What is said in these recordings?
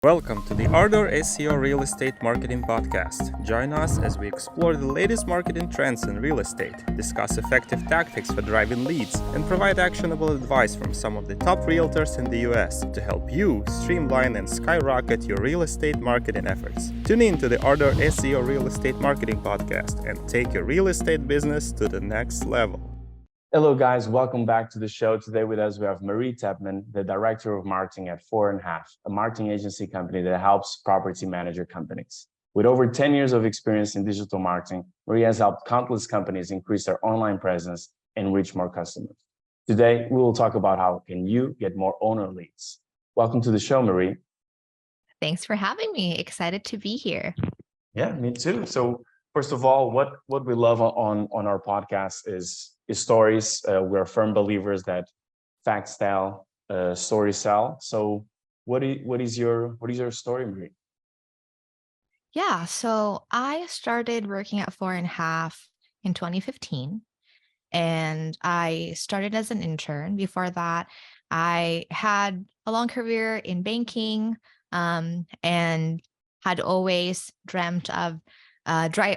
Welcome to the ArdorSEO Real Estate Marketing Podcast. Join us as we explore the latest marketing trends in real estate, discuss effective tactics for driving leads, and provide actionable advice from some of the top realtors in the US to help you streamline and skyrocket your real estate marketing efforts. Tune in to the ArdorSEO Real Estate Marketing Podcast and take your real estate business to the next level. Hello, guys. Welcome back to the show. Today with us, we have Marie Tepman, the Director of Marketing at fourandhalf, a marketing agency company that helps property manager companies. With over 10 years of experience in digital marketing, Marie has helped countless companies increase their online presence and reach more customers. Today, we will talk about how can you get more owner leads. Welcome to the show, Marie. Thanks for having me. Excited to be here. Yeah, me too. So first of all, what we love on our podcast is stories. We're firm believers that facts tell, stories sell. So what is your story, Marie? Yeah, so I started working at fourandhalf in 2015, and I started as an intern. Before that, I had a long career in banking, and had always dreamt of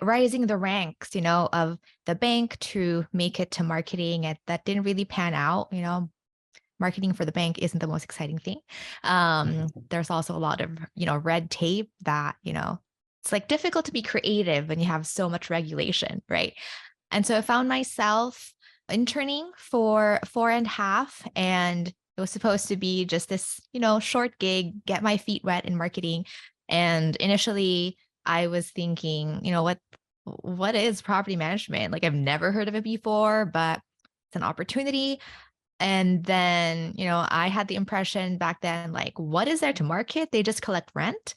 rising the ranks, of the bank to make it to marketing. And that didn't really pan out. Marketing for the bank isn't the most exciting thing. There's also a lot of, red tape that, it's like difficult to be creative when you have so much regulation, right? And so I found myself interning for fourandhalf, and it was supposed to be just this, short gig, get my feet wet in marketing. And initially I was thinking, what is property management? Like, I've never heard of it before, but it's an opportunity. And then, I had the impression back then, like, what is there to market? They just collect rent.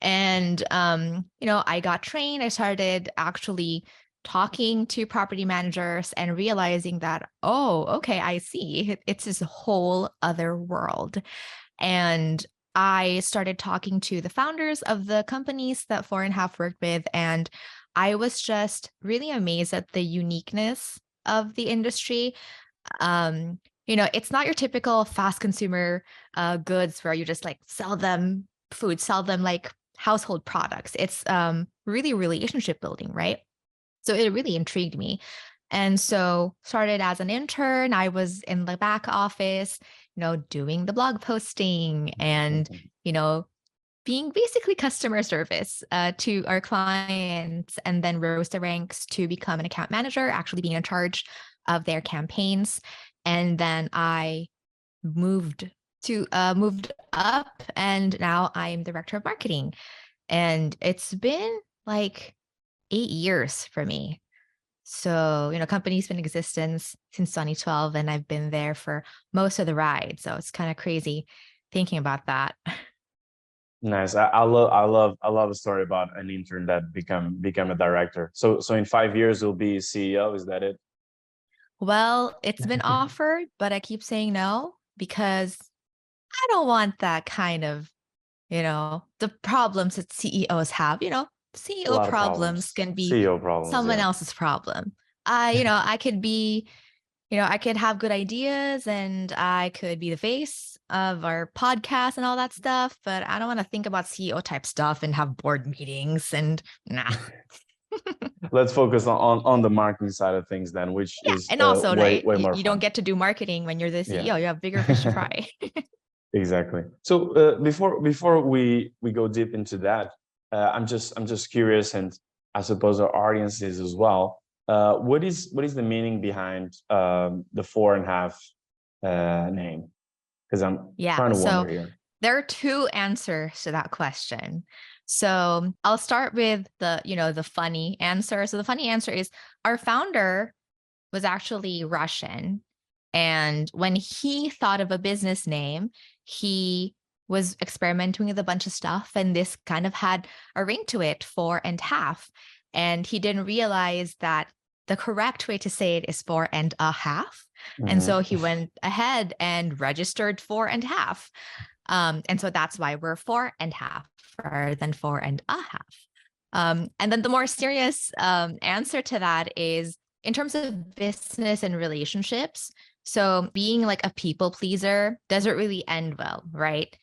And, I got trained. I started actually talking to property managers and realizing that, oh, okay, I see. It's this whole other world. And I started talking to the founders of the companies that fourandhalf worked with, and I was just really amazed at the uniqueness of the industry. It's not your typical fast consumer goods where you just like sell them food, sell them like household products. It's really relationship building, right? So it really intrigued me. And so started as an intern. I was in the back office, doing the blog posting and, being basically customer service to our clients, and then rose the ranks to become an account manager, actually being in charge of their campaigns. And then I moved up, and now I'm director of marketing. And it's been like 8 years for me. So, company's been in existence since 2012, and I've been there for most of the ride. So it's kind of crazy thinking about that. Nice. I love a story about an intern that become a director. So in 5 years you'll be CEO. Is that it? Well, it's been offered, but I keep saying no because I don't want that kind of, the problems that CEOs have. CEO problems can be CEO problems, someone yeah. else's problem. I could be, I could have good ideas and I could be the face of our podcast and all that stuff, but I don't want to think about CEO type stuff and have board meetings and nah. Let's focus on the marketing side of things then, which is and also way more you fun. don't get to do marketing when you're the CEO. You have bigger fish to fry. Exactly. So before we go deep into that, I'm just curious, and I suppose our audience is as well. What is the meaning behind the fourandhalf name? Because I'm trying to wonder here. There are two answers to that question. So I'll start with the funny answer. So the funny answer is our founder was actually Russian. And when he thought of a business name, he was experimenting with a bunch of stuff. And this kind of had a ring to it, fourandhalf. And he didn't realize that the correct way to say it is 4.5. Mm-hmm. And so he went ahead and registered 4.5. And so that's why we're 4andhalf rather than 4.5. And then the more serious answer to that is in terms of business and relationships. So being like a people pleaser doesn't really end well, right?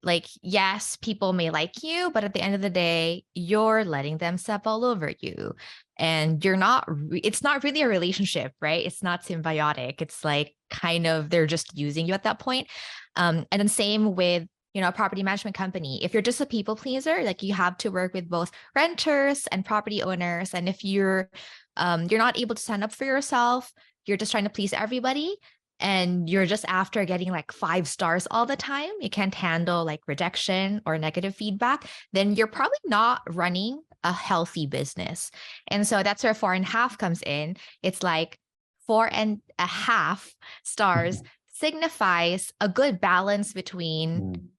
like, yes, people may like you, but at the end of the day, you're letting them step all over you. And it's not really a relationship, right? It's not symbiotic. It's like kind of, they're just using you at that point. And then same with, a property management company. If you're just a people pleaser, like you have to work with both renters and property owners. And if you're not able to stand up for yourself, you're just trying to please everybody, and you're just after getting like 5 stars all the time, you can't handle like rejection or negative feedback, then you're probably not running a healthy business. And so that's where 4.5 comes in. It's like 4.5 stars signifies a good balance between,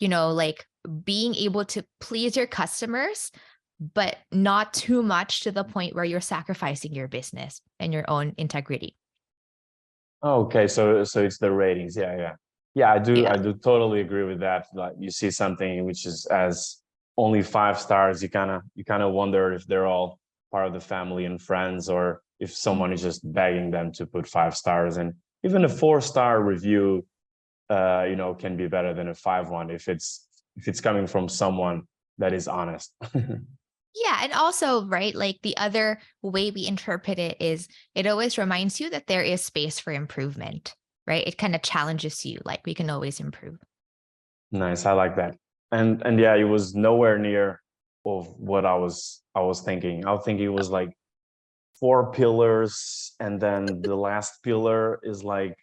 like being able to please your customers, but not too much to the point where you're sacrificing your business and your own integrity. Okay, so it's the ratings. Yeah. I do totally agree with that. Like you see something which is as only 5 stars, you kind of wonder if they're all part of the family and friends, or if someone is just begging them to put 5 stars. And even a 4-star review, can be better than a 5 one if it's coming from someone that is honest. Yeah. And also, right, like the other way we interpret it is it always reminds you that there is space for improvement, right? It kind of challenges you, like we can always improve. Nice, I like that. And yeah, it was nowhere near of what I was thinking. I was thinking it was like 4 pillars, and then the last pillar is like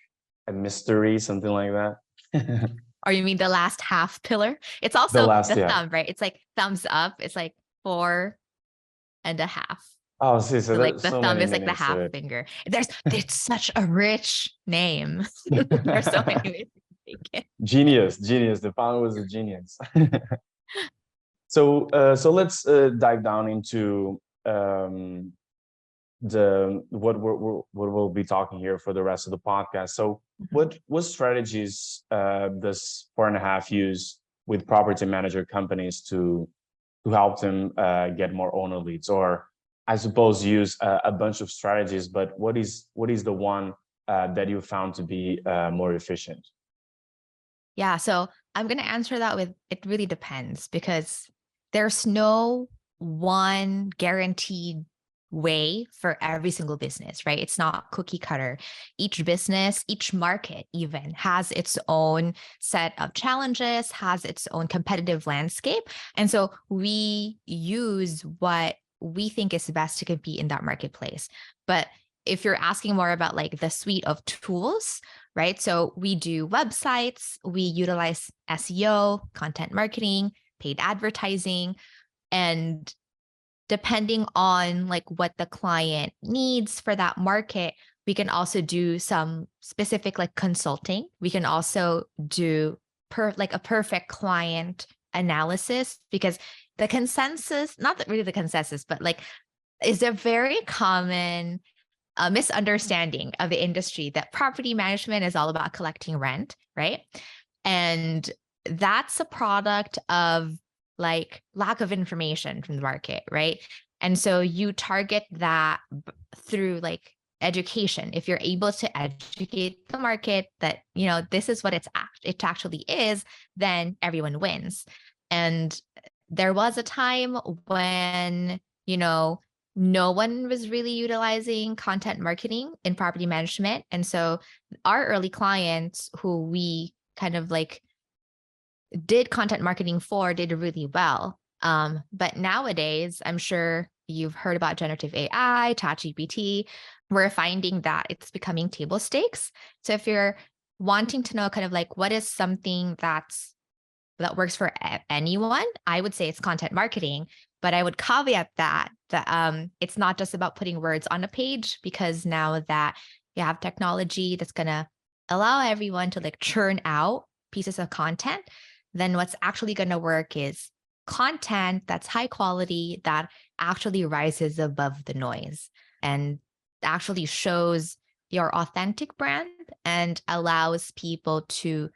a mystery, something like that. Or you mean the last half pillar? It's The also last, the yeah. thumb, right? It's like thumbs up. It's like 4.5. Oh, see, so So like there's the so thumb many is like the meanings to half it. finger. It's such a rich name. There's so many ways to take it. Genius. The founder was a genius. So let's dive down into what we'll be talking here for the rest of the podcast. So what strategies does 4.5 use with property manager companies to help them get more owner leads? Or I suppose use a bunch of strategies, but what is the one that you found to be more efficient? Yeah. So I'm going to answer that with, it really depends, because there's no one guaranteed way for every single business, right? It's not cookie cutter. Each business, each market even has its own set of challenges, has its own competitive landscape. And so we use what we think is best to compete in that marketplace. But if you're asking more about like the suite of tools, right? So we do websites, we utilize SEO, content marketing, paid advertising, and depending on like what the client needs for that market, we can also do some specific like consulting. We can also do like a perfect client analysis, because the consensus, not that really the consensus, but like is a very common misunderstanding of the industry that property management is all about collecting rent, right? And that's a product of like lack of information from the market, right? And so you target that through like education. If you're able to educate the market that, this is what it actually is, then everyone wins. And there was a time when, no one was really utilizing content marketing in property management. And so our early clients who we kind of like did content marketing for did really well. But nowadays, I'm sure you've heard about generative AI, ChatGPT. We're finding that it's becoming table stakes. So if you're wanting to know kind of like what is something that works for anyone, I would say it's content marketing. But I would caveat that it's not just about putting words on a page, because now that you have technology that's going to allow everyone to like churn out pieces of content, then what's actually going to work is content that's high quality, that actually rises above the noise and actually shows your authentic brand and allows people to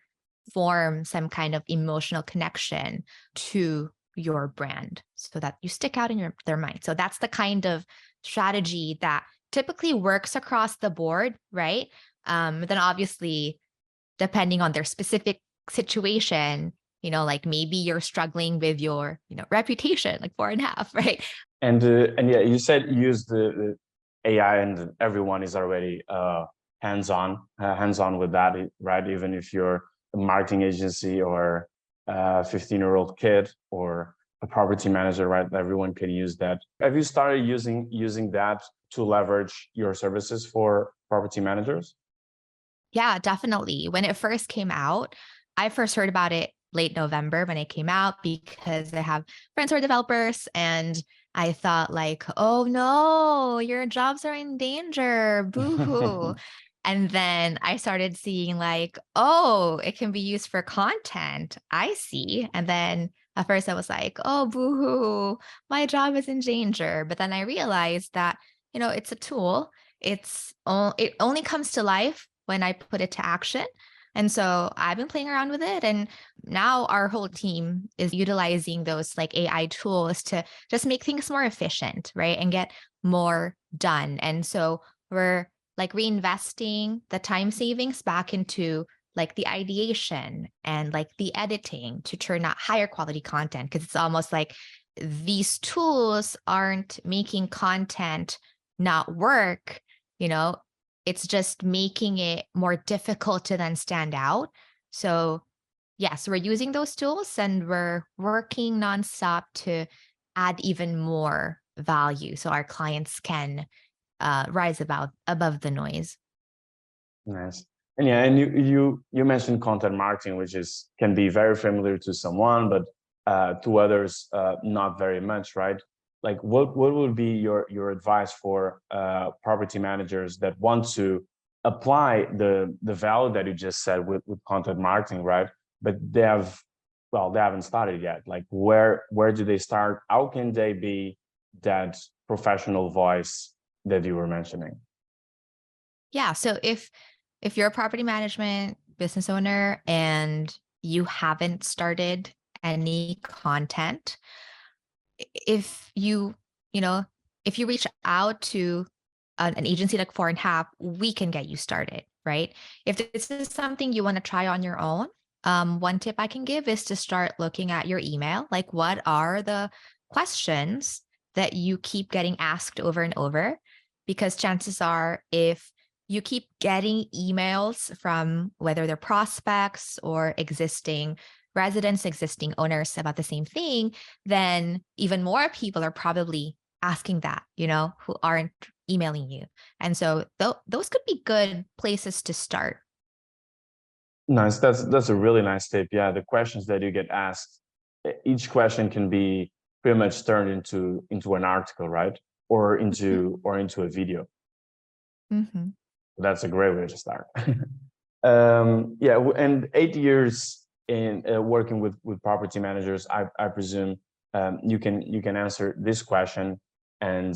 form some kind of emotional connection to your brand so that you stick out in their mind. So that's the kind of strategy that typically works across the board, right? Then obviously, depending on their specific situation, like maybe you're struggling with your, reputation, like 4.5, right? And yeah, you said use the AI, and everyone is already hands-on with that, right? Even if you're a marketing agency or a 15-year-old kid or a property manager, right? Everyone can use that. Have you started using that to leverage your services for property managers? Yeah, definitely. When it first came out, I first heard about it late November when it came out because I have friends who are developers, and I thought like, oh no, your jobs are in danger. Boo-hoo. And then I started seeing like, oh, it can be used for content. I see. And then at first I was like, oh, boo-hoo, my job is in danger. But then I realized that, it's a tool. It only comes to life when I put it to action. And so I've been playing around with it. And now our whole team is utilizing those like AI tools to just make things more efficient, right? And get more done. And so we're like reinvesting the time savings back into like the ideation and like the editing to turn out higher quality content. Cause it's almost like these tools aren't making content not work, it's just making it more difficult to then stand out. So yes, we're using those tools and we're working nonstop to add even more value so our clients can rise above the noise. Nice. And yeah, and you mentioned content marketing, which can be very familiar to someone, but to others, not very much, right? Like what would be your advice for property managers that want to apply the value that you just said with content marketing, right? But they haven't started yet. Like where do they start? How can they be that professional voice that you were mentioning? Yeah. So if you're a property management business owner and you haven't started any content, if you, if you reach out to an agency like 4.5, we can get you started, right? If this is something you want to try on your own, one tip I can give is to start looking at your email. Like, what are the questions that you keep getting asked over and over? Because chances are, if you keep getting emails from whether they're prospects or existing residents, existing owners about the same thing, then even more people are probably asking that, who aren't emailing you. And so those could be good places to start. Nice. That's a really nice tip. Yeah, the questions that you get asked, each question can be pretty much turned into an article, right? Or into a video. Mm-hmm. That's a great way to start. Yeah, and 8 years in working with property managers, I presume you can answer this question, and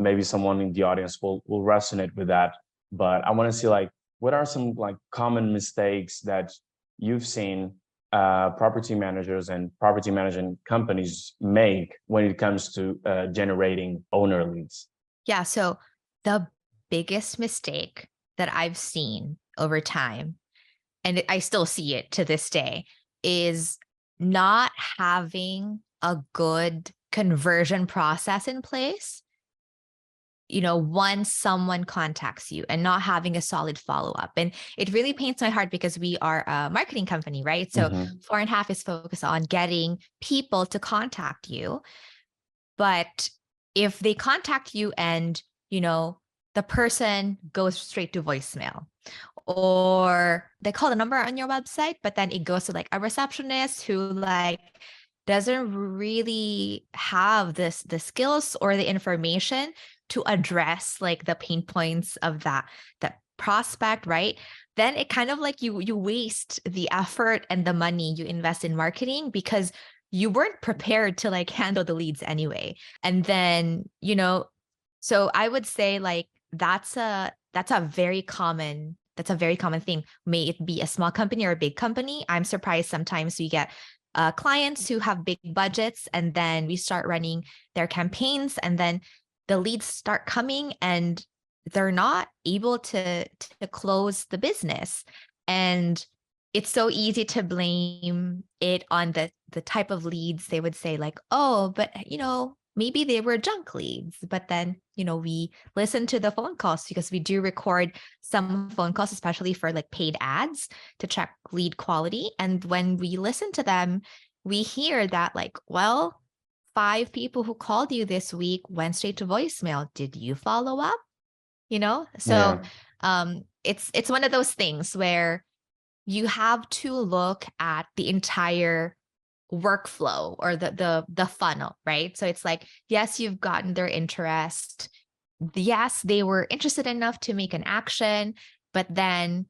maybe someone in the audience will resonate with that. But I want to see like what are some like common mistakes that you've seen property managers and property management companies make when it comes to generating owner leads? Yeah. So the biggest mistake that I've seen over time, and I still see it to this day, is not having a good conversion process in place, once someone contacts you, and not having a solid follow-up. And it really pains my heart because we are a marketing company, right? So 4.5 is focused on getting people to contact you. But if they contact you and, the person goes straight to voicemail, or they call the number on your website, but then it goes to like a receptionist who like doesn't really have the skills or the information to address like the pain points of that prospect, right? Then it kind of like you waste the effort and the money you invest in marketing because you weren't prepared to like handle the leads anyway. And then, so I would say like that's a very common thing. May it be a small company or a big company. I'm surprised sometimes we get clients who have big budgets, and then we start running their campaigns, and then the leads start coming and they're not able to close the business. And it's so easy to blame it on the type of leads. They would say like, oh, but maybe they were junk leads. But then, we listen to the phone calls because we do record some phone calls, especially for like paid ads to check lead quality. And when we listen to them, we hear that like, well, 5 people who called you this week went straight to voicemail. Did you follow up? So Yeah. It's one of those things where you have to look at the entire workflow or the funnel, right? So it's like, yes, you've gotten their interest. Yes, they were interested enough to make an action, but then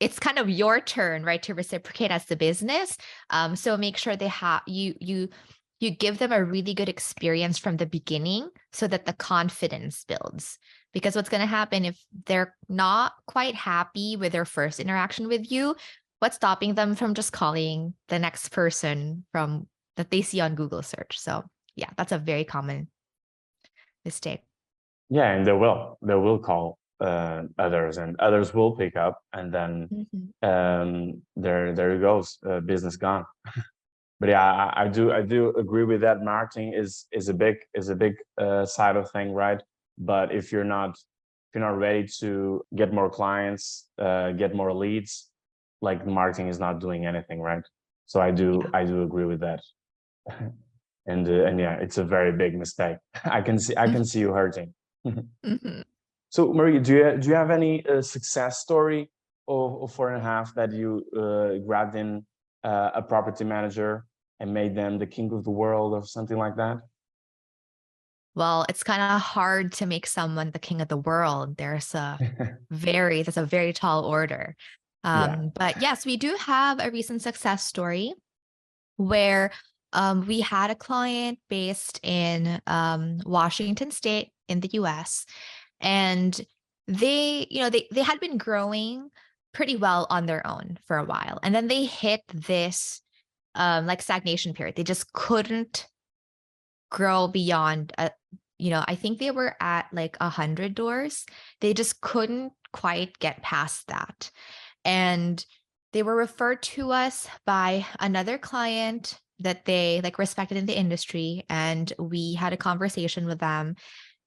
it's kind of your turn, right, to reciprocate as the business. So make sure they have you give them a really good experience from the beginning so that the confidence builds. Because what's going to happen if they're not quite happy with their first interaction with you, what's stopping them from just calling the next person from that they see on Google search? So yeah, that's a very common mistake. Yeah, and they will call others, and others will pick up, and then there it goes, business gone. But yeah, I do agree with that. Marketing is a big side of thing, right? But if you're not ready to get more clients, get more leads, like marketing is not doing anything, right? So I do agree with that. And yeah, it's a very big mistake. I can see you hurting. So Marie, do you have any success story of 4andhalf that you grabbed in a property manager and made them the king of the world or something like that? Well, it's kind of hard to make someone the king of the world. That's a very tall order. Yeah. But yes, we do have a recent success story where we had a client based in Washington State in the US, and they had been growing pretty well on their own for a while. And then they hit this like stagnation period. They just couldn't grow beyond I think they were at like 100 doors. They just couldn't quite get past that. And they were referred to us by another client that they like respected in the industry. And we had a conversation with them.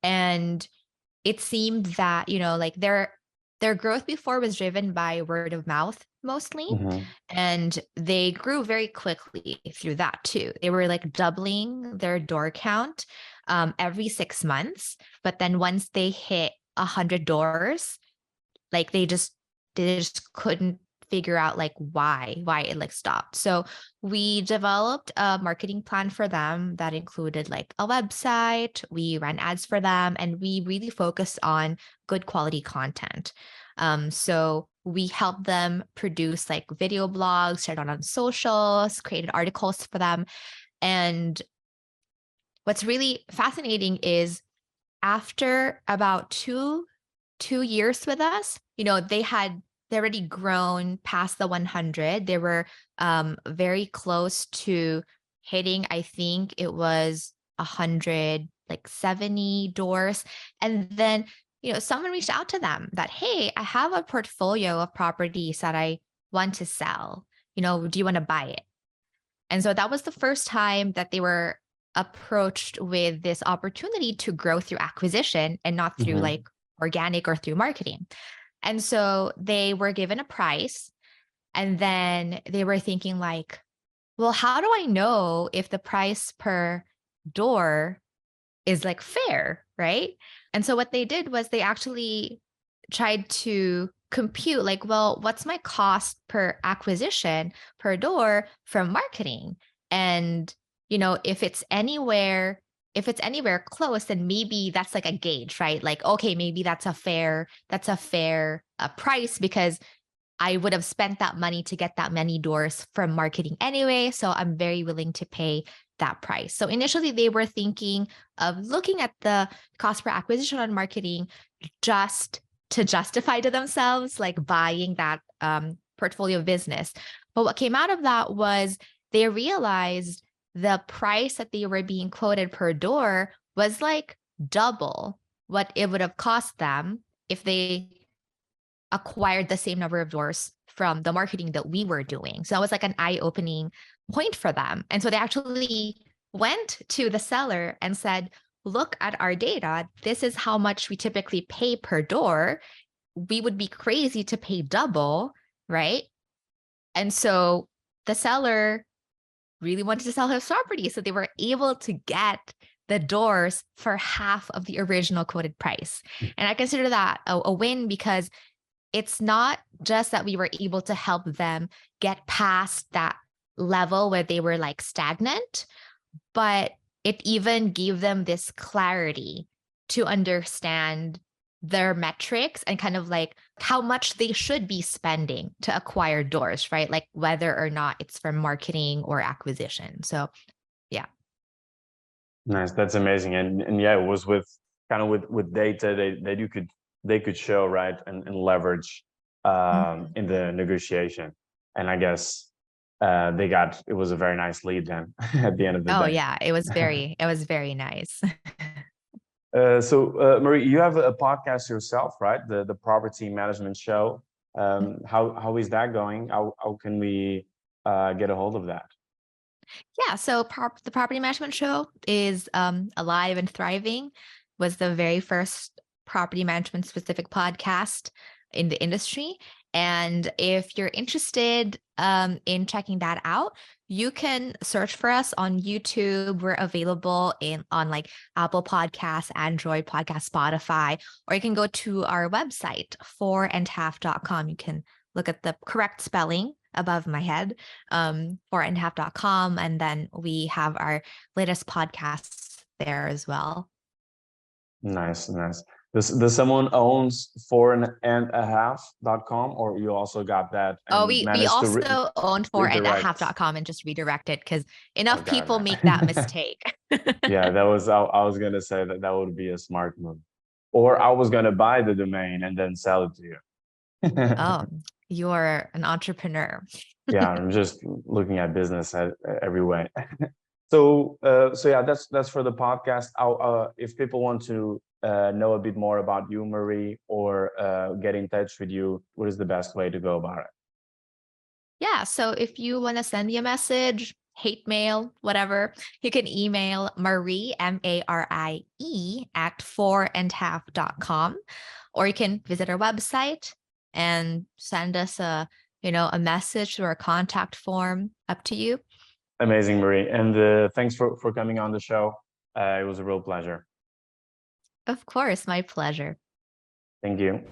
And it seemed that, like their growth before was driven by word of mouth mostly. And they grew very quickly through that too. They were like doubling their door count every 6 months. But then once they hit 100 doors, like they just couldn't figure out like why it like stopped. So we developed a marketing plan for them that included like a website. We ran ads for them, and we really focused on good quality content. So we helped them produce like video blogs, shared on socials, created articles for them. And what's really fascinating is after about two years with us, they had already grown past the 100. They were very close to hitting, I think it was 170 doors. And then, someone reached out to them that, hey, I have a portfolio of properties that I want to sell. Do you want to buy it? And so that was the first time that they were approached with this opportunity to grow through acquisition and not through like organic or through marketing. And so they were given a price, and then they were thinking like, well, how do I know if the price per door is like fair, right? And so what they did was they actually tried to compute like, well, what's my cost per acquisition per door from marketing? And, if it's anywhere close, then maybe that's like a gauge, right? Like, okay, maybe that's a fair price because I would have spent that money to get that many doors from marketing anyway. So I'm very willing to pay that price. So initially they were thinking of looking at the cost per acquisition on marketing just to justify to themselves, like buying that portfolio business. But what came out of that was they realized the price that they were being quoted per door was like double what it would have cost them if they acquired the same number of doors from the marketing that we were doing. So that was like an eye-opening point for them. And so they actually went to the seller and said, look at our data. This is how much we typically pay per door. We would be crazy to pay double, right? And so the seller really wanted to sell his property. So they were able to get the doors for half of the original quoted price. And I consider that a win, because it's not just that we were able to help them get past that level where they were like stagnant, but it even gave them this clarity to understand their metrics and kind of like how much they should be spending to acquire doors, right? Like whether or not it's for marketing or acquisition. So yeah. Nice. That's amazing. And yeah, it was with data they could show, right, and leverage in the negotiation. And I guess it was a very nice lead then at the end of the day. Oh yeah, it was very nice. So Marie, you have a podcast yourself, right? The Property Management Show. How is that going? How can we get a hold of that? Yeah, so the Property Management Show is alive and thriving. Was the very first property management specific podcast in the industry. And if you're interested in checking that out, you can search for us on YouTube. We're available on like Apple Podcasts, Android Podcasts, Spotify, or you can go to our website, fourandhalf.com. You can look at the correct spelling above my head, fourandhalf.com. And then we have our latest podcasts there as well. Nice. Does someone owns fourandhalf.com, or you also got that? Oh, we also own fourandhalf.com and just redirect it because enough people make that mistake. Yeah, I was gonna say that would be a smart move. Or I was gonna buy the domain and then sell it to you. Oh, you're an entrepreneur. Yeah, I'm just looking at business every way. So yeah, that's for the podcast. If people want to know a bit more about you, Marie, or get in touch with you, what is the best way to go about it? Yeah, so if you want to send me a message, hate mail, whatever, you can email Marie, Marie, at fourandhalf.com, or you can visit our website and send us a message through our contact form. Up to you. Amazing, Marie. And thanks for coming on the show. It was a real pleasure. Of course, my pleasure. Thank you.